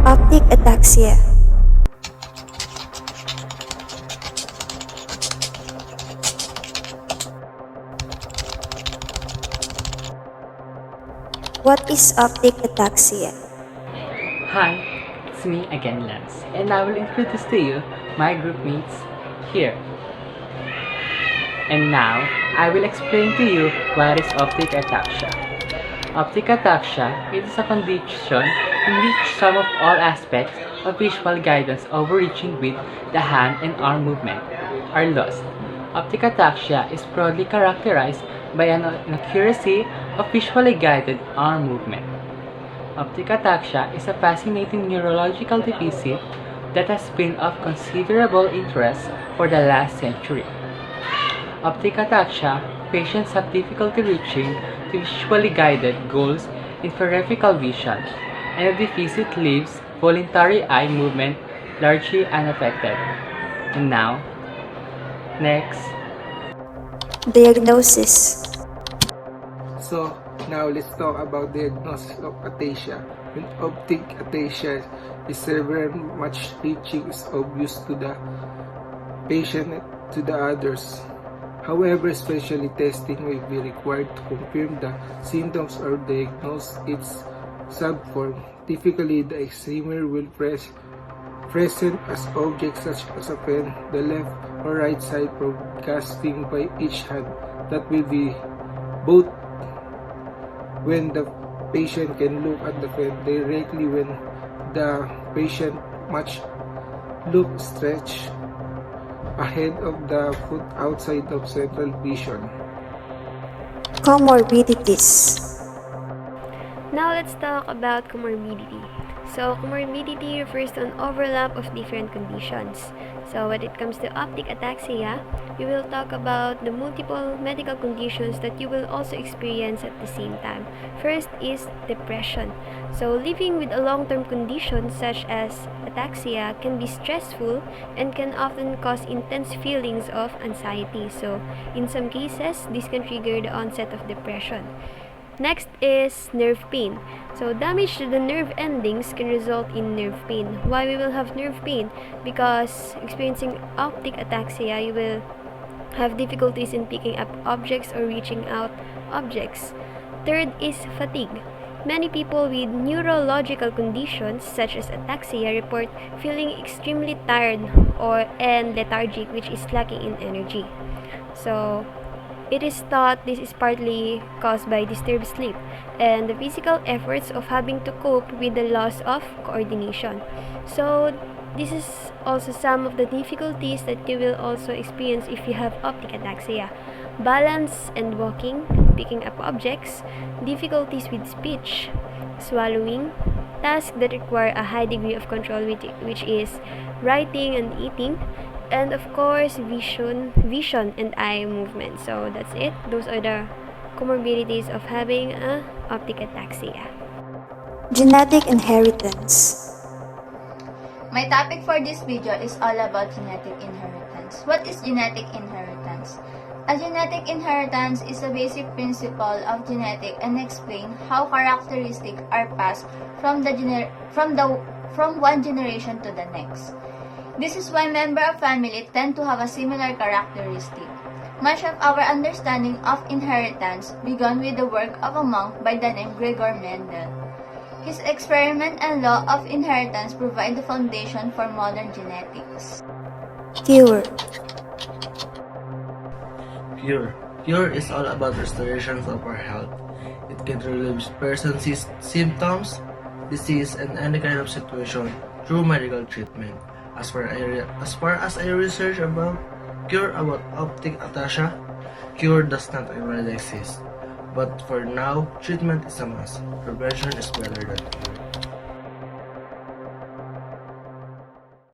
Optic ataxia. What is optic ataxia? Hi, it's me again, Lance, and I will introduce to you my group mates here. And now, I will explain to you what is optic ataxia. Optic ataxia is a condition in which some of all aspects of visual guidance overreaching with the hand and arm movement are lost. Optic ataxia is broadly characterized by an inaccuracy of visually guided arm movement. Optic ataxia is a fascinating neurological deficit that has been of considerable interest for the last century. Optic ataxia patients have difficulty reaching to visually guided goals in peripheral vision, and the deficit leaves voluntary eye movement largely unaffected. And now, next. Diagnosis. So, now let's talk about diagnosis of ataxia. When optic ataxia is severe, much reaching is obvious to the patient and to the others. However, specially testing may be required to confirm the symptoms or diagnose its subform. Typically, the examer will present as objects such as a pen, the left or right side broadcasting by each hand. That will be both when the patient can look at the pen directly when the patient much look stretched ahead of the foot outside of central vision. Comorbidities. Now let's talk about comorbidity. So comorbidity refers to an overlap of different conditions. So when it comes to optic ataxia, we will talk about the multiple medical conditions that you will also experience at the same time. First is depression. So living with a long-term condition such as ataxia can be stressful and can often cause intense feelings of anxiety. So in some cases, this can trigger the onset of depression. Next is nerve pain. So damage to the nerve endings can result in nerve pain. Why we will have nerve pain? Because experiencing optic ataxia, you will have difficulties in picking up objects or reaching out objects. Third is fatigue. Many people with neurological conditions such as ataxia report feeling extremely tired and lethargic, which is lacking in energy. So it is thought this is partly caused by disturbed sleep and the physical efforts of having to cope with the loss of coordination. So this is also some of the difficulties that you will also experience if you have optic ataxia. Balance and walking, picking up objects, difficulties with speech, swallowing, tasks that require a high degree of control which is writing and eating, and of course vision and eye movement. So that's it. Those are the comorbidities of having a optic ataxia. Genetic inheritance. My topic for this video is all about genetic inheritance. What is genetic inheritance? A genetic inheritance is a basic principle of genetics and explain how characteristics are passed from one generation to the next. This is why members of family tend to have a similar characteristic. Much of our understanding of inheritance began with the work of a monk by the name Gregor Mendel. His experiment and law of inheritance provide the foundation for modern genetics. Cure. Cure is all about restoration of our health. It can relieve person's symptoms, disease, and any kind of situation through medical treatment. As far as I research about cure about optic ataxia, cure does not already exist. But for now, treatment is a must. Prevention is better than cure.